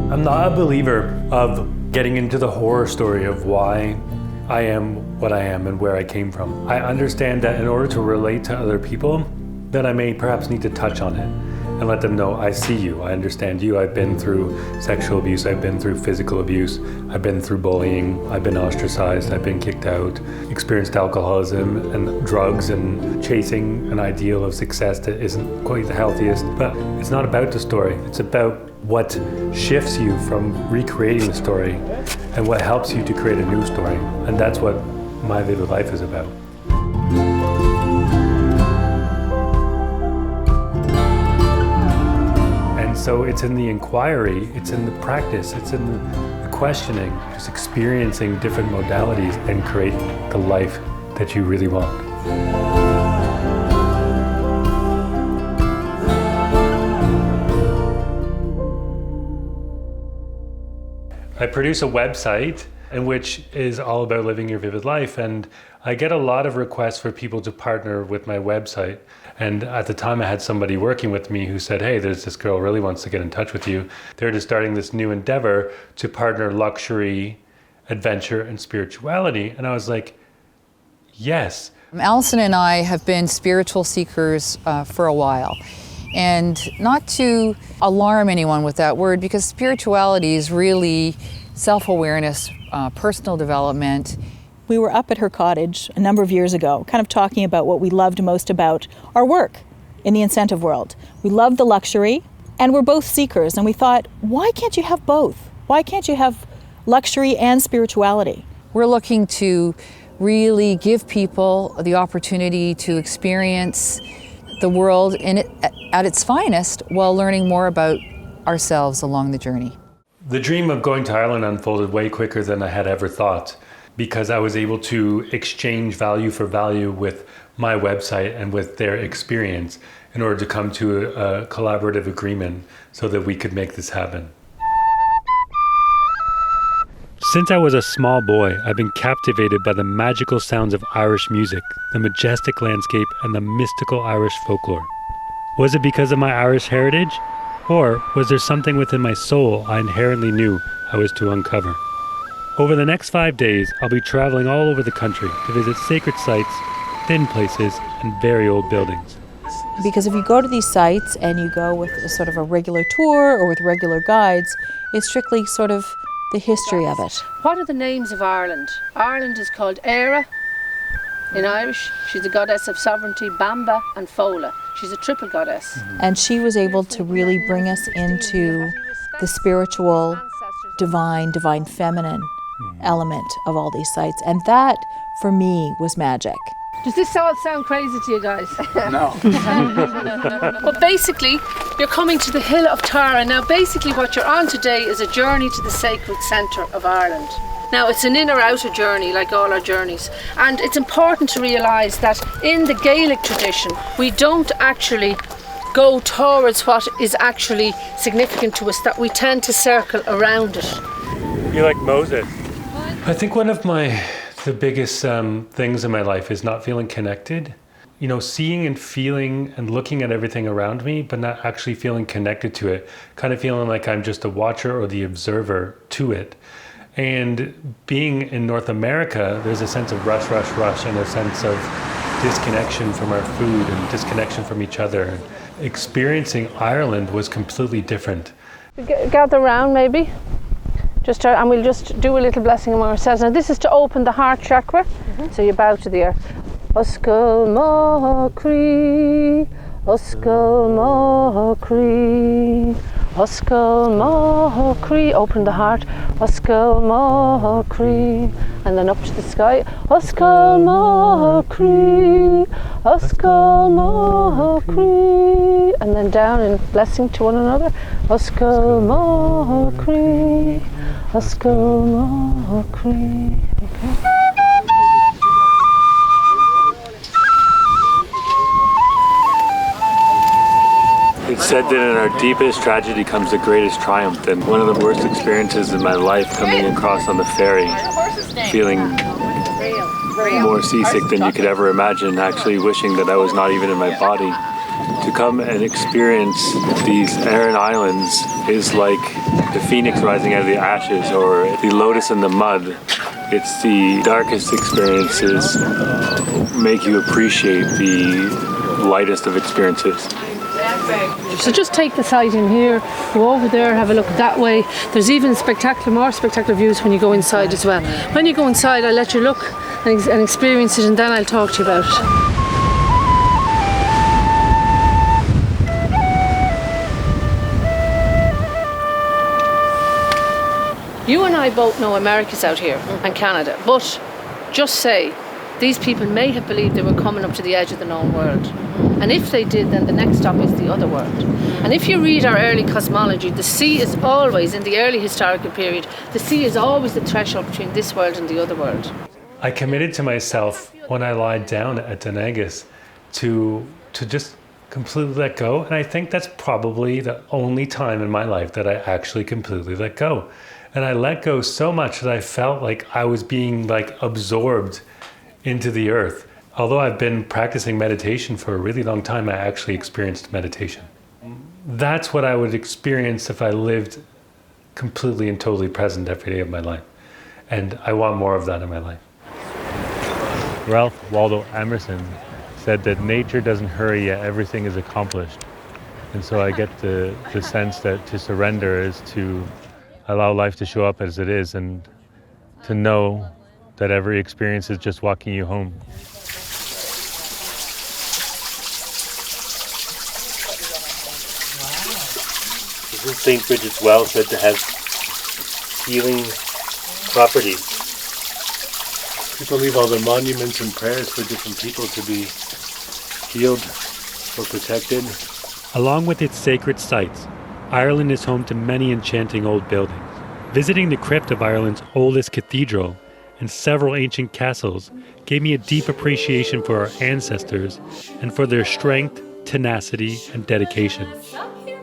I'm not a believer of getting into the horror story of why I am what I am and where I came from. I understand that in order to relate to other people, that I may perhaps need to touch on it and let them know, I see you, I understand you. I've been through sexual abuse, I've been through physical abuse, I've been through bullying, I've been ostracized, I've been kicked out, experienced alcoholism and drugs and chasing an ideal of success that isn't quite the healthiest. But it's not about the story, it's about what shifts you from recreating the story and what helps you to create a new story. And that's what My Vivid Life is about. So it's in the inquiry, it's in the practice, it's in the questioning, just experiencing different modalities and create the life that you really want. I produce a website in which is all about living your vivid life, and I get a lot of requests for people to partner with my website. And at the time I had somebody working with me who said, hey, there's this girl really wants to get in touch with you. They're just starting this new endeavor to partner luxury, adventure, and spirituality. And I was like, yes. Allison and I have been spiritual seekers for a while. And not to alarm anyone with that word, because spirituality is really self-awareness, personal development. We were up at her cottage a number of years ago, kind of talking about what we loved most about our work in the incentive world. We loved the luxury, and we're both seekers, and we thought, why can't you have both? Why can't you have luxury and spirituality? We're looking to really give people the opportunity to experience the world at its finest while learning more about ourselves along the journey. The dream of going to Ireland unfolded way quicker than I had ever thought, because I was able to exchange value for value with my website and with their experience in order to come to a collaborative agreement so that we could make this happen. Since I was a small boy, I've been captivated by the magical sounds of Irish music, the majestic landscape, and the mystical Irish folklore. Was it because of my Irish heritage? Or was there something within my soul I inherently knew I was to uncover? Over the next 5 days, I'll be traveling all over the country to visit sacred sites, thin places, and very old buildings. Because if you go to these sites and you go with a sort of a regular tour or with regular guides, it's strictly sort of the history of it. What are the names of Ireland? Ireland is called Éire in Irish. She's the goddess of sovereignty, Bamba and Fola. She's a triple goddess. And she was able to really bring us into the spiritual, divine feminine element of all these sites. And that, for me, was magic. Does this all sound crazy to you guys? No. But basically, you're coming to the Hill of Tara. Now, basically what you're on today is a journey to the sacred centre of Ireland. Now, it's an inner-outer journey, like all our journeys. And it's important to realise that in the Gaelic tradition, we don't actually go towards what is actually significant to us, that we tend to circle around it. You're like Moses. I think one of the biggest things in my life is not feeling connected. You know, seeing and feeling and looking at everything around me, but not actually feeling connected to it. Kind of feeling like I'm just a watcher or the observer to it. And being in North America, there's a sense of rush, and a sense of disconnection from our food and disconnection from each other. Experiencing Ireland was completely different. Gather round, maybe. And we'll just do a little blessing among ourselves. Now, this is to open the heart chakra. So you bow to the earth. Oscail Machri, Oscail Machri, Oscail Machri. Open the heart. Oscail Machri. And then up to the sky. Oscail Machri, Oscail Machri. And then down in blessing to one another. Oscail Machri, Oscail Machri. Okay. It's said that in our deepest tragedy comes the greatest triumph, and one of the worst experiences in my life coming across on the ferry, feeling more seasick than you could ever imagine, actually wishing that I was not even in my body, To come and experience these Aran Islands is like the phoenix rising out of the ashes or the lotus in the mud. It's the darkest experiences make you appreciate the lightest of experiences. So just take the sight in here, go over there, have a look that way. There's even more spectacular views when you go inside as well. When you go inside, I'll let you look and experience it, and then I'll talk to you about it. You and I both know America's out here and Canada, but just say these people may have believed they were coming up to the edge of the known world. And if they did, then the next stop is the other world. And if you read our early cosmology, the sea is always, in the early historical period, the sea is always the threshold between this world and the other world. I committed to myself when I lied down at Donegas to just completely let go. And I think that's probably the only time in my life that I actually completely let go. And I let go so much that I felt like I was being like absorbed into the earth. Although I've been practicing meditation for a really long time, I actually experienced meditation. That's what I would experience if I lived completely and totally present every day of my life. And I want more of that in my life. Ralph Waldo Emerson said that nature doesn't hurry yet, everything is accomplished. And so I get the sense that to surrender is to allow life to show up as it is and to know that every experience is just walking you home. This is St. Bridget's Well, said to have healing properties. People leave all their monuments and prayers for different people to be healed or protected. Along with its sacred sites, Ireland is home to many enchanting old buildings. Visiting the crypt of Ireland's oldest cathedral and several ancient castles gave me a deep appreciation for our ancestors and for their strength, tenacity, and dedication.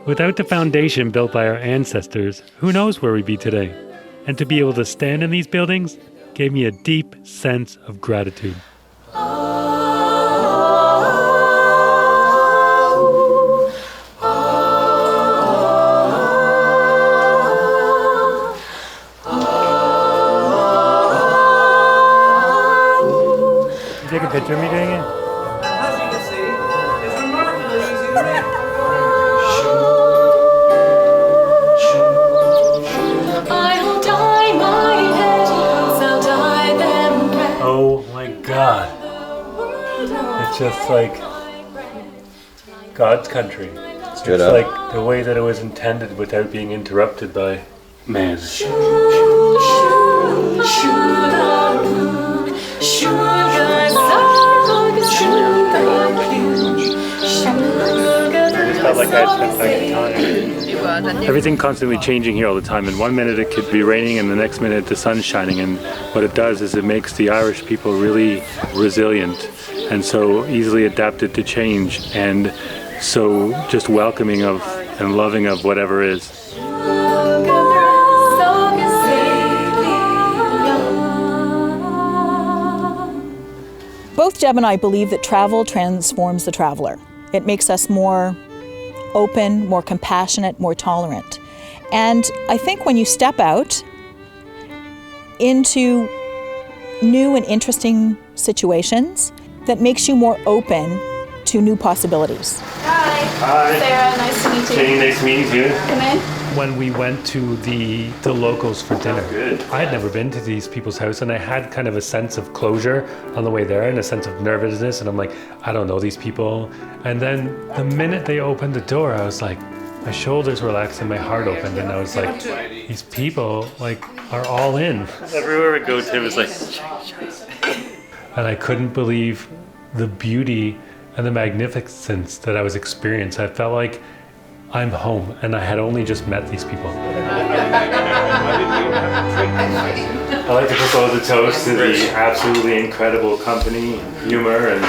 Without the foundation built by our ancestors, who knows where we'd be today? And to be able to stand in these buildings gave me a deep sense of gratitude. Take a picture of me doing it? As you can see, it's remarkably easy to make. I'll dye my petticoats, I'll dye them red. Oh my God. It's just like God's country. Straight It's up. like the way that it was intended without being interrupted by man. I just felt like I had spent like time. Everything constantly changing here all the time. And 1 minute it could be raining and the next minute the sun's shining. And what it does is it makes the Irish people really resilient and so easily adapted to change and so just welcoming of and loving of whatever is. Both Deb and I believe that travel transforms the traveler. It makes us more open, more compassionate, more tolerant. And I think when you step out into new and interesting situations, that makes you more open to new possibilities. Hi. Sarah, nice to meet you. Shayne, nice meeting you. Come in. When we went to the locals for dinner, I had never been to these people's house and I had kind of a sense of closure on the way there and a sense of nervousness and I'm like, I don't know these people. And then the minute they opened the door, I was like, my shoulders relaxed and my heart opened and I was like, these people like are all in. Everywhere we go to is like... And I couldn't believe the beauty and the magnificence that I was experiencing. I felt like I'm home and I had only just met these people. I'd like to propose a toast to the absolutely incredible company, humor, and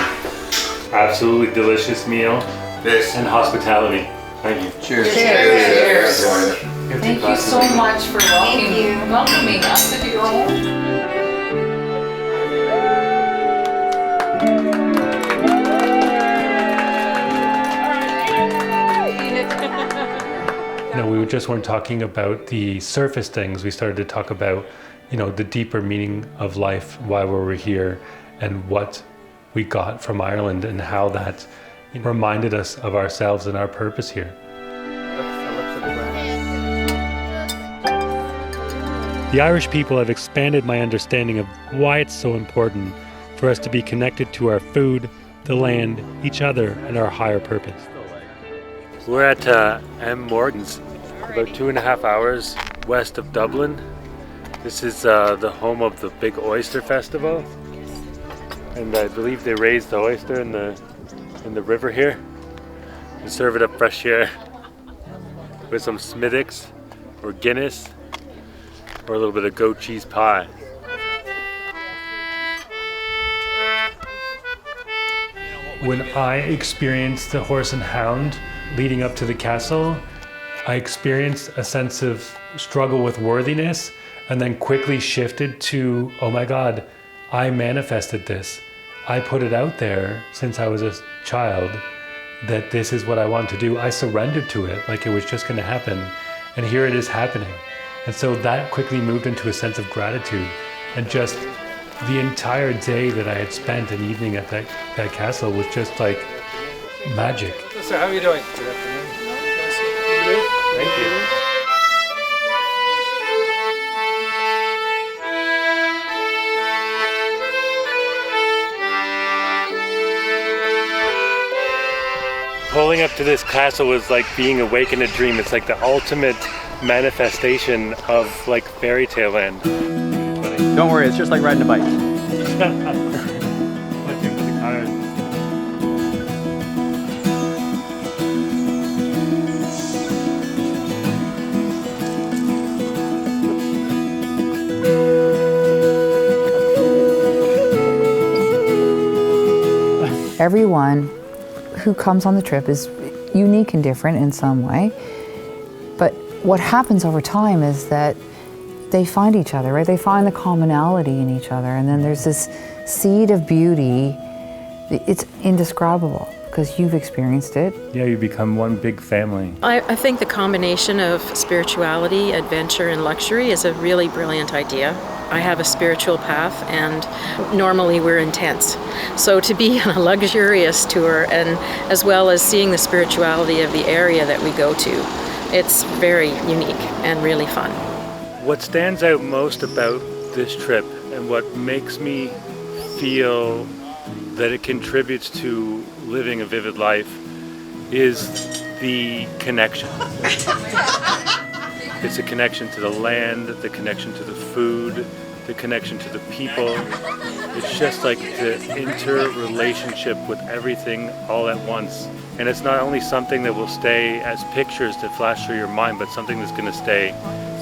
absolutely delicious meal and hospitality. Thank you. Cheers. Cheers. Cheers. Thank you so much for welcoming us into your home. we just weren't talking about the surface things. We started to talk about, the deeper meaning of life, why we were here, and what we got from Ireland, and how that reminded us of ourselves and our purpose here. The Irish people have expanded my understanding of why it's so important for us to be connected to our food, the land, each other, and our higher purpose. We're at M. Morgan's, about 2.5 hours west of Dublin. This is the home of the big oyster festival, and I believe they raise the oyster in the river here and serve it up fresh here with some Smithwick's or Guinness or a little bit of goat cheese pie. When I experienced the Horse and Hound leading up to the castle, I experienced a sense of struggle with worthiness, and then quickly shifted to, oh my God, I manifested this. I put it out there since I was a child that this is what I want to do. I surrendered to it like it was just going to happen, and here it is happening. And so that quickly moved into a sense of gratitude, and just the entire day that I had spent an evening at that castle was just like magic. Sir, how are you doing? Good afternoon. Thank you. Pulling up to this castle was like being awake in a dream. It's like the ultimate manifestation of like fairy tale land. Don't worry, it's just like riding a bike. Everyone who comes on the trip is unique and different in some way, but what happens over time is that they find each other, right? They find the commonality in each other, and then there's this seed of beauty. It's indescribable because you've experienced it. Yeah, you become one big family. I think the combination of spirituality, adventure, and luxury is a really brilliant idea. I have a spiritual path, and normally we're intense. So to be on a luxurious tour, and as well as seeing the spirituality of the area that we go to, it's very unique and really fun. What stands out most about this trip, and what makes me feel that it contributes to living a vivid life, is the connection. It's a connection to the land, the connection to the food, the connection to the people. It's just like the interrelationship with everything all at once. And it's not only something that will stay as pictures that flash through your mind, but something that's going to stay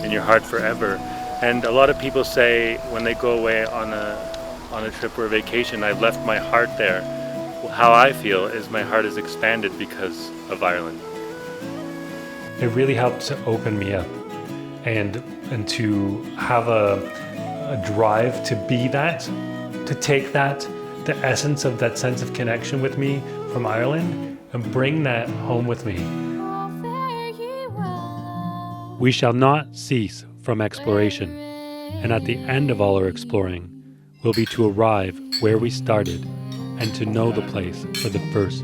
in your heart forever. And a lot of people say when they go away on a trip or a vacation, I've left my heart there. How I feel is my heart is expanded because of Ireland. It really helped to open me up and to have a drive to be that, to take that, the essence of that sense of connection with me from Ireland, and bring that home with me. We shall not cease from exploration, and at the end of all our exploring will be to arrive where we started and to know the place for the first